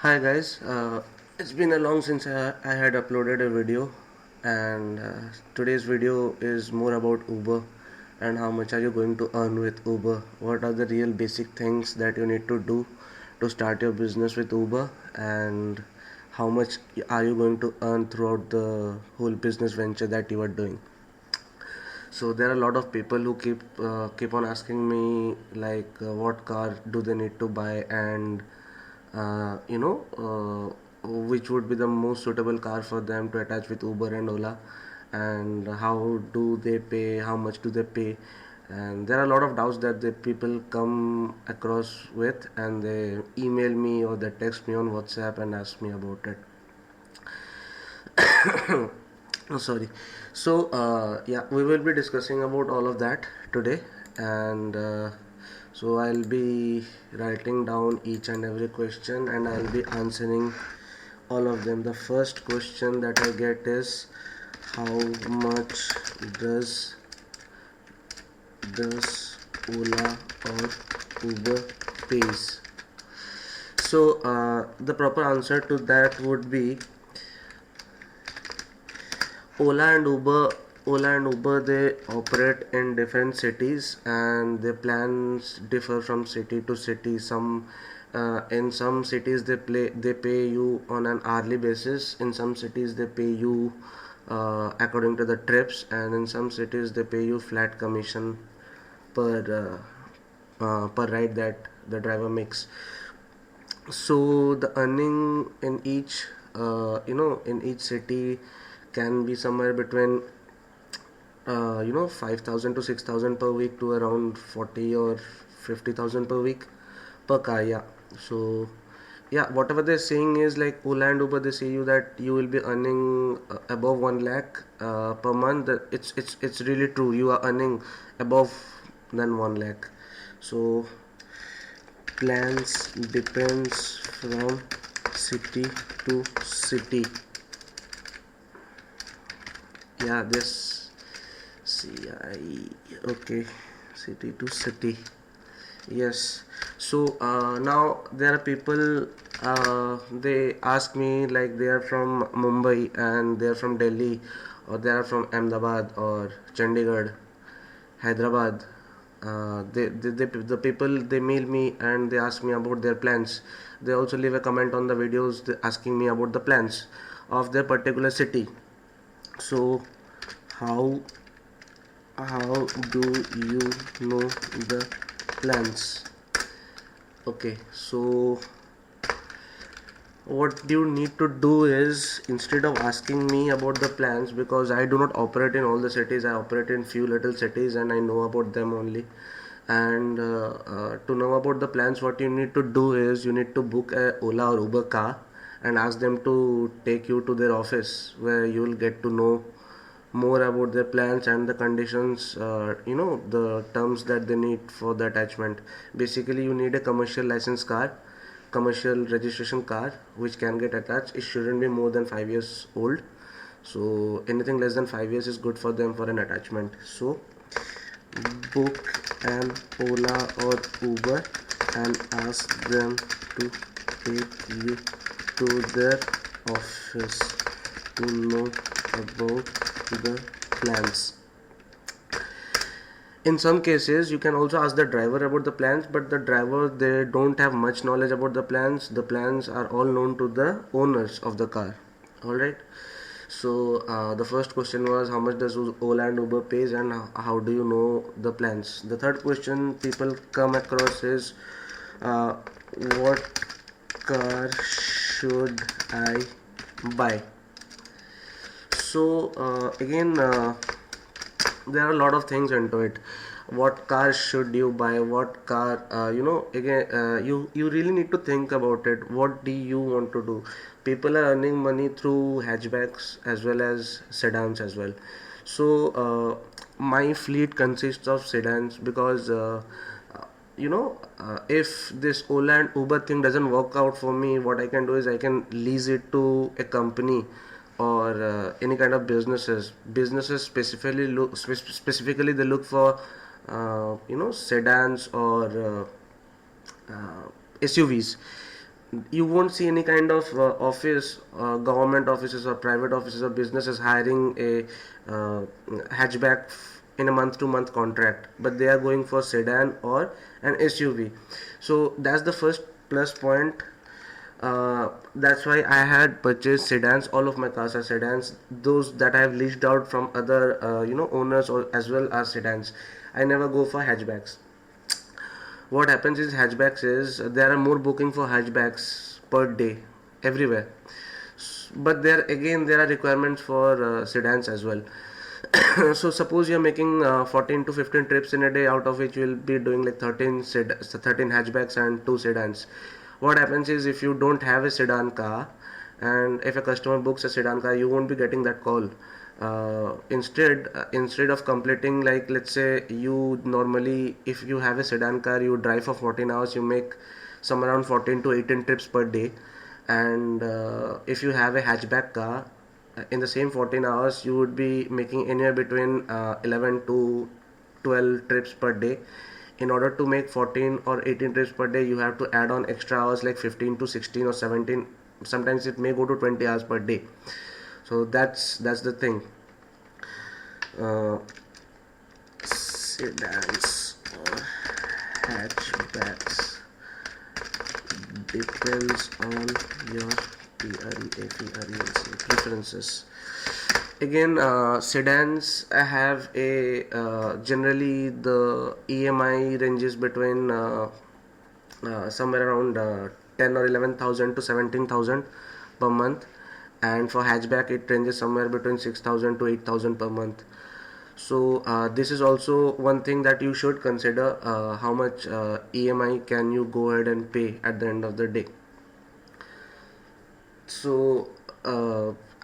Hi guys, it's been a long since I had uploaded a video, and today's video is more about Uber and how much are you going to earn with Uber. What are the real basic things that you need to do to start your business with Uber, and how much are you going to earn throughout the whole business venture that you are doing. So there are a lot of people who keep on asking me like what car do they need to buy, and uh, you know which would be the most suitable car for them to attach with Uber and Ola, and how do they pay, how much do they pay. And there are a lot of doubts that the people come across with, and they email me or they text me on WhatsApp and ask me about it. Oh, sorry. So yeah, we will be discussing about all of that today, and so I'll be writing down each and every question, and I'll be answering all of them. The first question that I get is, how much does does Ola or Uber pays? So the proper answer to that would be Ola and Uber. Ola and Uber, they operate in different cities, and their plans differ from city to city. In some cities they pay you on an hourly basis. In some cities they pay you according to the trips, and in some cities they pay you flat commission per ride that the driver makes. So the earning in each in each city can be somewhere between 5,000 to 6,000 per week to around 40 or 50,000 per week per car. Yeah. So yeah, whatever they're saying is like Ola and Uber, they say you that you will be earning above 1 lakh per month. It's really true. You are earning above than 1 lakh. So plans depends from city to city. Yeah, this okay, city to city. Yes. So now there are people. They ask me like they are from Mumbai and they are from Delhi, or they are from Ahmedabad or Chandigarh, Hyderabad. The people, they mail me and they ask me about their plans. They also leave a comment on the videos asking me about the plans of their particular city. So how how do you know the plans? Okay, so what you need to do is, instead of asking me about the plans, because I do not operate in all the cities, I operate in few little cities and I know about them only. And to know about the plans, what you need to do is you need to book a Ola or Uber car and ask them to take you to their office, where you will get to know more about their plans and the conditions, the terms that they need for the attachment. Basically, you need a commercial license car, commercial registration car, which can get attached. It shouldn't be more than 5 years old, so anything less than 5 years is good for them for an attachment. So book an Ola or Uber and ask them to take you to their office to know about the plans. In some cases you can also ask the driver about the plans, but the driver, they don't have much knowledge about the plans. The plans are all known to the owners of the car. All right. So the first question was, how much does Ola and Uber pays, and how do you know the plans? The third question people come across is, uh, what car should I buy? So again, there are a lot of things into it. What car should you buy? What car? Again, you really need to think about it. What do you want to do? People are earning money through hatchbacks as well as sedans as well. So my fleet consists of sedans, because if this Ola and Uber thing doesn't work out for me, what I can do is I can lease it to a company or any kind of businesses specifically they look for sedans or SUVs. you won't see any kind of office, government offices or private offices or businesses hiring a hatchback in a month to month contract, but they are going for sedan or an SUV. So that's the first plus point. That's why I had purchased sedans. All of my cars are sedans. Those that I have leased out from other owners or as well as sedans. I never go for hatchbacks. What happens is hatchbacks is there are more booking for hatchbacks per day everywhere, but there are requirements for sedans as well. So suppose you're making 14 to 15 trips in a day, out of which you will be doing like 13 hatchbacks and 2 sedans. What happens is if you don't have a sedan car, and if a customer books a sedan car, you won't be getting that call. Instead of completing, like let's say you normally, if you have a sedan car, you drive for 14 hours, you make some around 14 to 18 trips per day. And if you have a hatchback car, in the same 14 hours you would be making anywhere between 11 to 12 trips per day. In order to make 14 or 18 trips per day, you have to add on extra hours like 15 to 16 or 17. Sometimes it may go to 20 hours per day. So that's the thing. uh, Sedans or hatchbacks depends on your preferences. Again, sedans have a generally the EMI ranges between somewhere around 10 or 11,000 to 17,000 per month, and for hatchback it ranges somewhere between 6,000 to 8,000 per month. So this is also one thing that you should consider, how much EMI can you go ahead and pay at the end of the day. So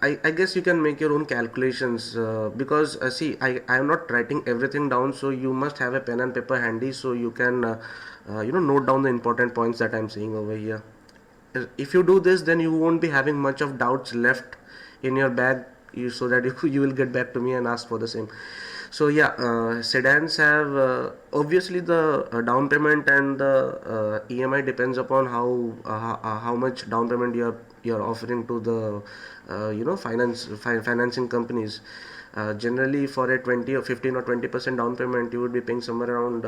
I guess you can make your own calculations, because see, I am not writing everything down, so you must have a pen and paper handy so you can note down the important points that I'm saying over here. If you do this, then you won't be having much of doubts left in your bag, so that you will get back to me and ask for the same. So yeah, sedans have obviously the down payment and the EMI depends upon how much down payment you're offering to the financing companies. Generally, for a 20 or 15 or 20% down payment, you would be paying somewhere around,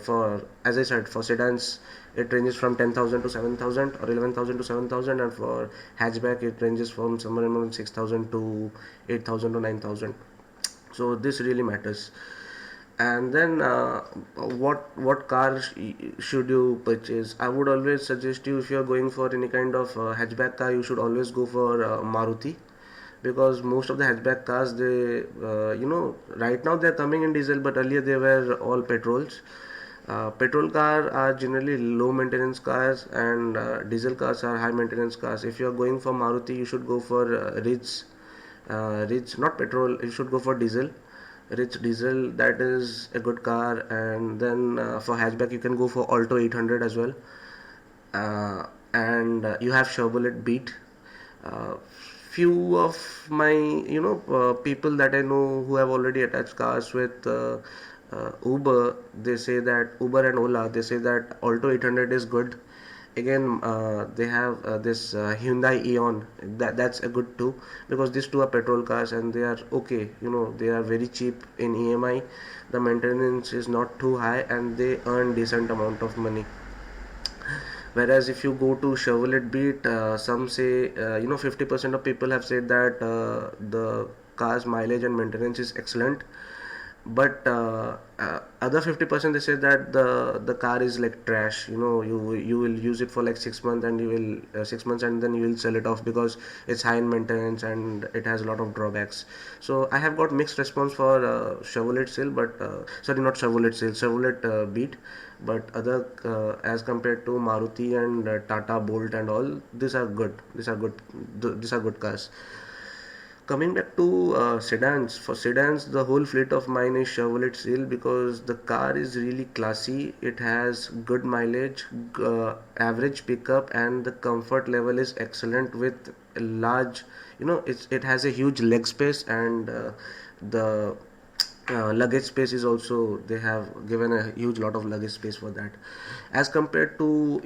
for, as I said, for sedans it ranges from 10,000 to 7,000 or 11,000 to 7,000, and for hatchback it ranges from somewhere around 6,000 to 8,000 to 9,000. So this really matters. And then what car should you purchase? I would always suggest you, if you are going for any kind of hatchback car, you should always go for Maruti, because most of the hatchback cars, they right now they're coming in diesel, but earlier they were all petrols. Petrol cars are generally low maintenance cars, and diesel cars are high maintenance cars. If you are going for Maruti, you should go for Ridge, not petrol. You should go for diesel. Ridge diesel, that is a good car. And then for hatchback, you can go for Alto 800 as well. And you have Chevrolet Beat. Uh, Few of my people that I know who have already attached cars with Uber, they say that Uber and Ola, they say that Alto 800 is good. Again, they have this Hyundai Eon, that's a good too, because these two are petrol cars and they are okay. They are very cheap in EMI. The maintenance is not too high and they earn decent amount of money. Whereas if you go to Chevrolet Beat, some say 50% of people have said that the car's mileage and maintenance is excellent, but other 50% they say that the car is like trash. You will use it for like 6 months, and you will 6 months, and then you will sell it off because it's high in maintenance and it has a lot of drawbacks. So I have got mixed response for Chevrolet Sail, but sorry, not Chevrolet Sail, Chevrolet Beat, but other as compared to Maruti and Tata Bolt and all, these are good. These are good cars. Coming back to sedans, for sedans, the whole fleet of mine is Chevrolet Sail, because the car is really classy. It has good mileage, average pickup, and the comfort level is excellent with large, it has a huge leg space, and the Luggage space is also, they have given a huge lot of luggage space for that, as compared to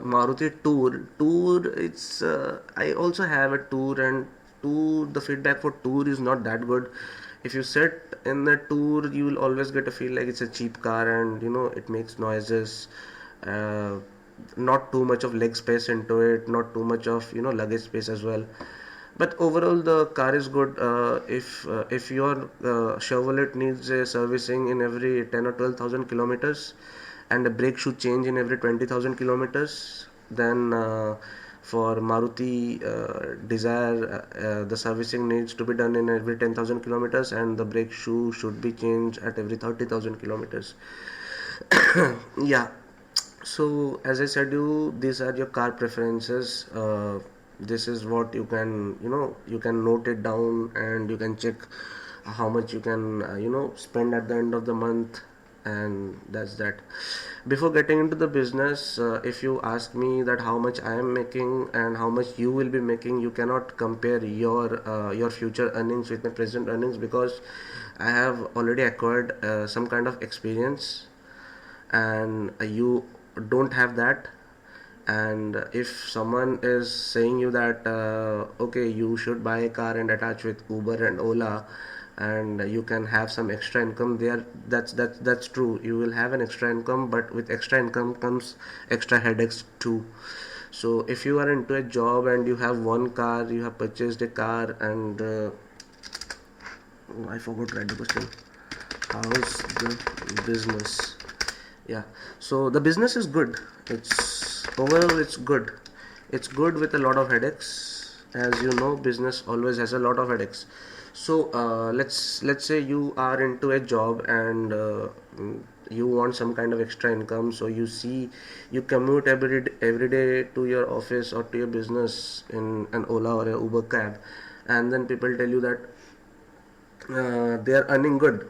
Maruti Tour. It's I also have a Tour, and Tour, the feedback for Tour is not that good. If you sit in the Tour, you will always get a feel like it's a cheap car, and it makes noises. uh, Not too much of leg space into it, not too much of luggage space as well. But overall, the car is good. If your Chevrolet needs a servicing in every 10 or 12,000 kilometers, and a brake should change in every 20,000 kilometers, then for Maruti Desire, the servicing needs to be done in every 10,000 kilometers, and the brake shoe should be changed at every 30,000 kilometers. Yeah. So as I said, these are your car preferences. This is what you can, you can note it down, and you can check how much you can, spend at the end of the month, and that's that. Before getting into the business, if you ask me that how much I am making and how much you will be making, you cannot compare your future earnings with my present earnings, because I have already acquired some kind of experience, and you don't have that. And if someone is saying you that okay, you should buy a car and attach with Uber and Ola, and you can have some extra income there, that's true. You will have an extra income, but with extra income comes extra headaches too. So if you are into a job and you have one car, you have purchased a car, and I forgot to write the question. How's the business? Yeah. So the business is good. It's overall, it's good. It's good with a lot of headaches. As you know, business always has a lot of headaches. So let's say you are into a job, and you want some kind of extra income. So you commute every day to your office or to your business in an Ola or a Uber cab, and then people tell you that they are earning good.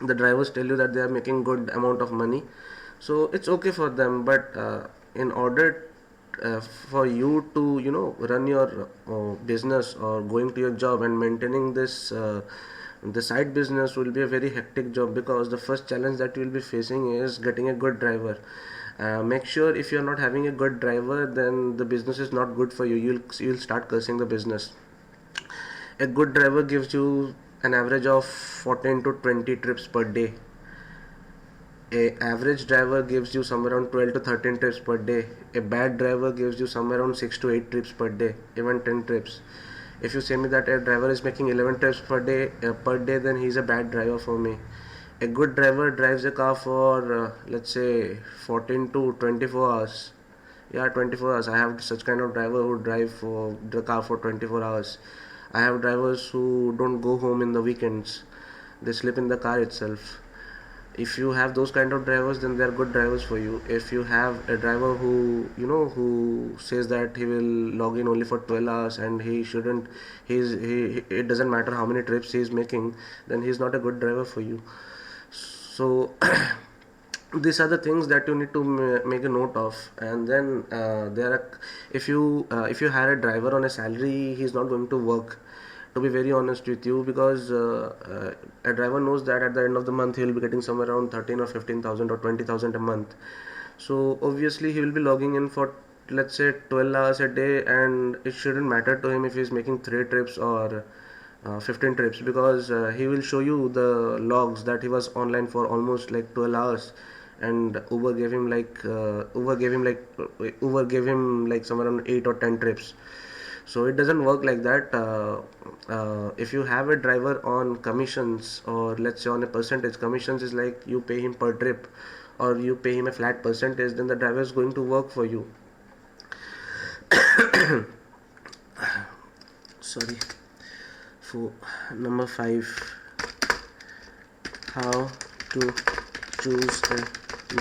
The drivers tell you that they are making good amount of money, so it's okay for them. But in order for you to run your business, or going to your job and maintaining this the side business, will be a very hectic job, because the first challenge that you will be facing is getting a good driver. Make sure, if you're not having a good driver, then the business is not good for you. You'll start cursing the business. A good driver gives you an average of 14 to 20 trips per day. A average driver gives you somewhere around 12 to 13 trips per day. A bad driver gives you somewhere around 6 to 8 trips per day, even 10 trips. If you say me that a driver is making 11 trips per day, then he's a bad driver for me. A good driver drives a car for let's say 14 to 24 hours. Yeah, 24 hours. I have such kind of driver who drive for the car for 24 hours. I have drivers who don't go home in the weekends. They sleep in the car itself. If you have those kind of drivers, then they are good drivers for you. If you have a driver who says that he will log in only for 12 hours, and he shouldn't, it doesn't matter how many trips he is making, then he's not a good driver for you. So these are the things that you need to make a note of. And then there are, if you hire a driver on a salary, he's not going to work, to be very honest with you, because a driver knows that at the end of the month he will be getting somewhere around 13 or 15,000 or 20,000 a month. So obviously he will be logging in for, let's say, 12 hours a day, and it shouldn't matter to him if he's making 3 trips or 15 trips, because he will show you the logs that he was online for almost like 12 hours, and Uber gave him like somewhere around 8 or 10 trips. So it doesn't work like that. If you have a driver on commissions, or let's say on a percentage, commissions is like you pay him per trip, or you pay him a flat percentage, then the driver is going to work for you. Sorry. For number 5, how to choose a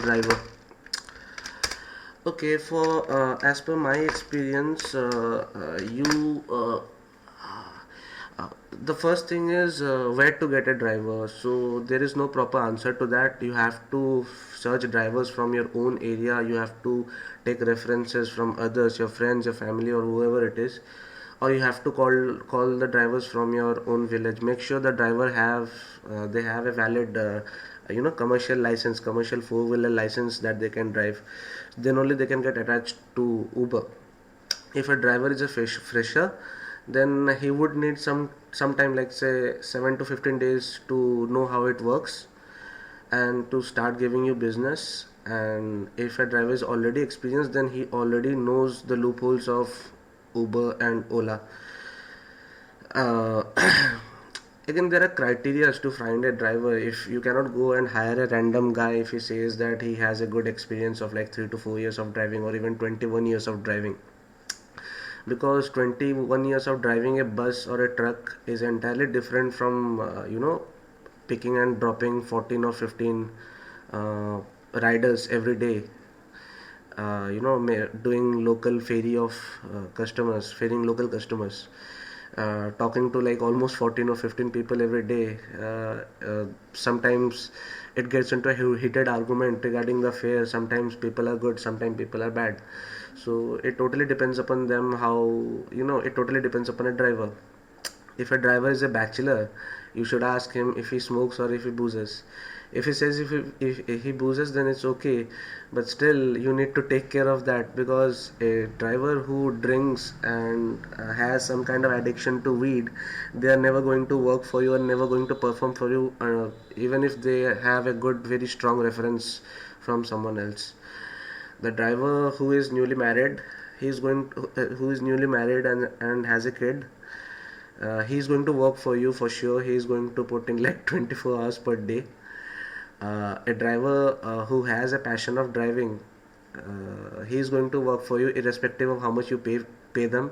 driver. Okay, for as per my experience, you the first thing is where to get a driver. So there is no proper answer to that. You have to search drivers from your own area. You have to take references from others, your friends, your family, or whoever it is. or you have to call the drivers from your own village. Make sure the driver have they have a valid commercial license, commercial four-wheeler license that they can drive. Then only they can get attached to Uber. If a driver is a fresher, then he would need some time, like say 7 to 15 days to know how it works and to start giving you business. And if a driver is already experienced, then he already knows the loopholes of Uber and Ola. uh, Again, there are criteria to find a driver. If you cannot go and hire a random guy if he says that he has a good experience of like 3 to 4 years of driving, or even 21 years of driving, because 21 years of driving a bus or a truck is entirely different from picking and dropping 14 or 15 riders every day, doing local ferry of customers, ferrying local customers, talking to like almost 14 or 15 people every day. Sometimes it gets into a heated argument regarding the fare. Sometimes people are good, sometimes people are bad. So it totally depends upon them, how, it totally depends upon a driver. If a driver is a bachelor, you should ask him if he smokes or if he boozes. If he says if he boozes, then it's okay, but still you need to take care of that, because a driver who drinks and has some kind of addiction to weed, they are never going to work for you and never going to perform for you, even if they have a good, very strong reference from someone else. The driver who is newly married, who is newly married and has a kid, he's going to work for you for sure. He's going to put in like 24 hours per day. A driver who has a passion of driving, he's going to work for you irrespective of how much you pay them.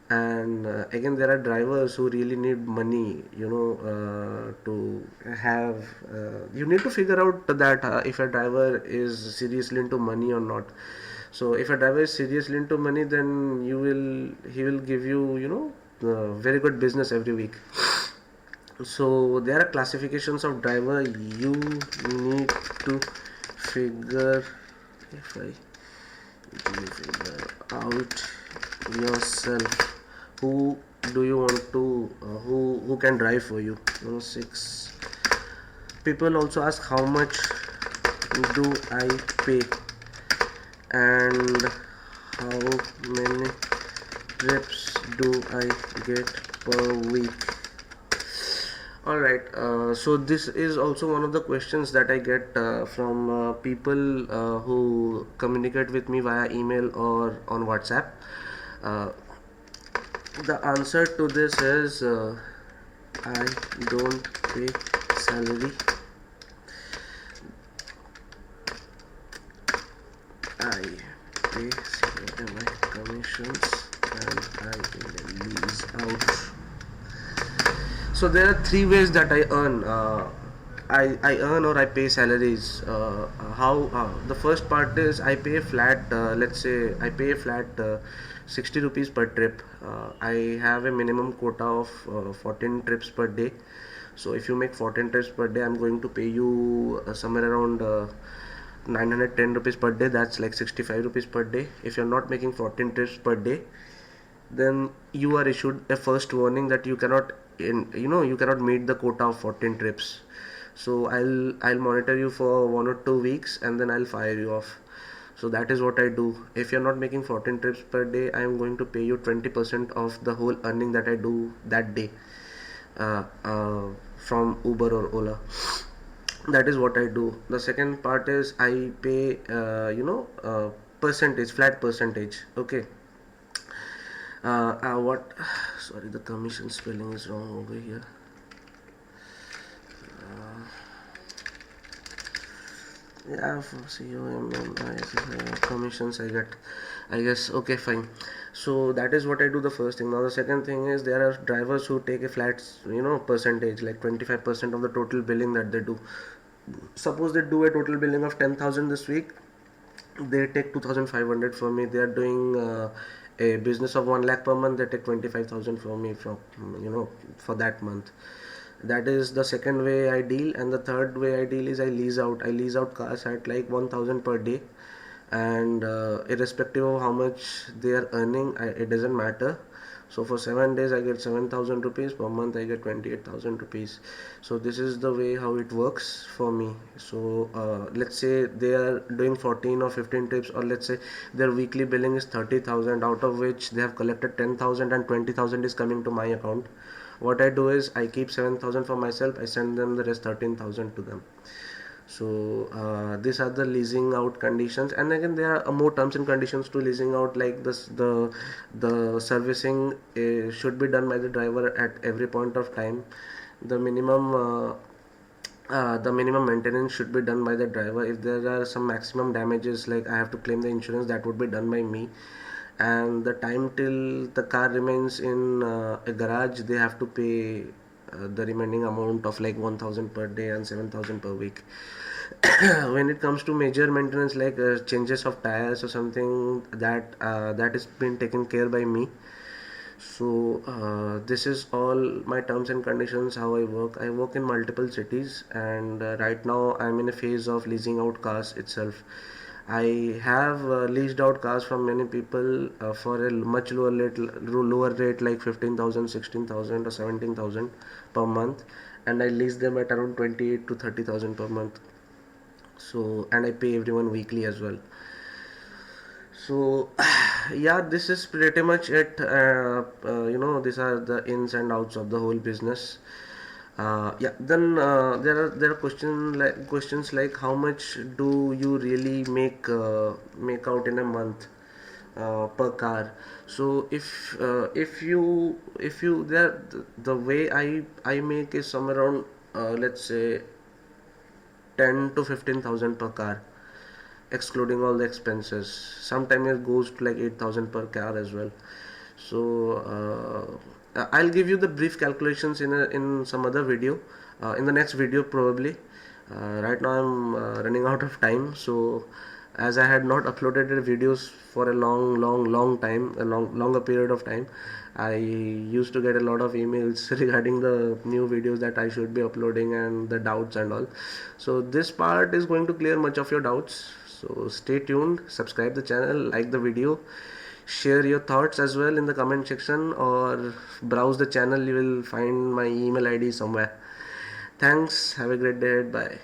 And again, there are drivers who really need money, to have. You need to figure out that if a driver is seriously into money or not. So if a driver is seriously into money, then he will give you, very good business every week. So there are classifications of driver. You need to figure if I you figure out yourself, who do you want to who can drive for you. 6 people also ask how much do I pay and how many trips do I get per week. Alright, so this is also one of the questions that I get from people who communicate with me via email or on WhatsApp. Uh, the answer to this is I don't pay salary. I pay my commissions and I lease out. So there are 3 ways that I earn. I earn or I pay salaries. How The first part is I pay flat. Let's say I pay flat 60 rupees per trip. I have a minimum quota of 14 trips per day. So if you make 14 trips per day, I'm going to pay you somewhere around 910 rupees per day. That's like 65 rupees per day. If you're not making 14 trips per day, then you are issued a first warning that you cannot you cannot meet the quota of 14 trips. So I'll monitor you for 1 or 2 weeks and then I'll fire you off. So that is what I do. If you're not making 14 trips per day, I am going to pay you 20% of the whole earning that I do that day, uh, uh, from Uber or Ola. That is what I do. The second part is I pay percentage, flat percentage. Okay. What Sorry, the commission spelling is wrong over here. Yeah, for commissions I get, I guess. Okay, fine. So that is what I do, the first thing. Now the second thing is there are drivers who take a flat percentage, like 25% of the total billing that they do. Suppose they do a total billing of 10,000 this week, they take 2,500 for me. They are doing a business of 1 lakh per month, they take 25,000 for me from for that month. That is the second way I deal. And the third way I deal is I lease out cars at like 1,000 per day. And irrespective of how much they are earning, it doesn't matter. So for 7 days I get 7,000 rupees, per month I get 28,000 rupees. So this is the way how it works for me. So let's say they are doing 14 or 15 trips, or let's say their weekly billing is 30,000, out of which they have collected 10,000 and 20,000 is coming to my account. What I do is I keep 7,000 for myself, I send them the rest 13,000 to them. So these are the leasing out conditions, and again there are more terms and conditions to leasing out, like this the servicing should be done by the driver at every point of time. The minimum the minimum maintenance should be done by the driver. If there are some maximum damages, like I have to claim the insurance, that would be done by me. And the time till the car remains in a garage, they have to pay the remaining amount of like 1,000 per day and 7,000 per week. When it comes to major maintenance, like changes of tires or something, that is been taken care by me. So this is all my terms and conditions, how I work. I work in multiple cities, and right now I'm in a phase of leasing out cars itself. I have leased out cars from many people for a much lower rate, like 15,000, 16,000, or 17,000 per month, and I lease them at around 28 to 30,000 per month. So, and I pay everyone weekly as well. So yeah, this is pretty much it. These are the ins and outs of the whole business. Yeah, then there are questions like how much do you really make out in a month per car. So if you the way I make is somewhere around let's say 10 to 15,000 per car, excluding all the expenses. Sometimes it goes to like 8,000 per car as well. So I'll give you the brief calculations in some other video, in the next video probably. Right now I'm running out of time, so as I had not uploaded the videos for a long time, a longer period of time, I used to get a lot of emails regarding the new videos that I should be uploading and the doubts and all. So this part is going to clear much of your doubts. So stay tuned, subscribe the channel, like the video, share your thoughts as well in the comment section, or browse the channel, you will find my email ID somewhere. Thanks, have a great day, bye.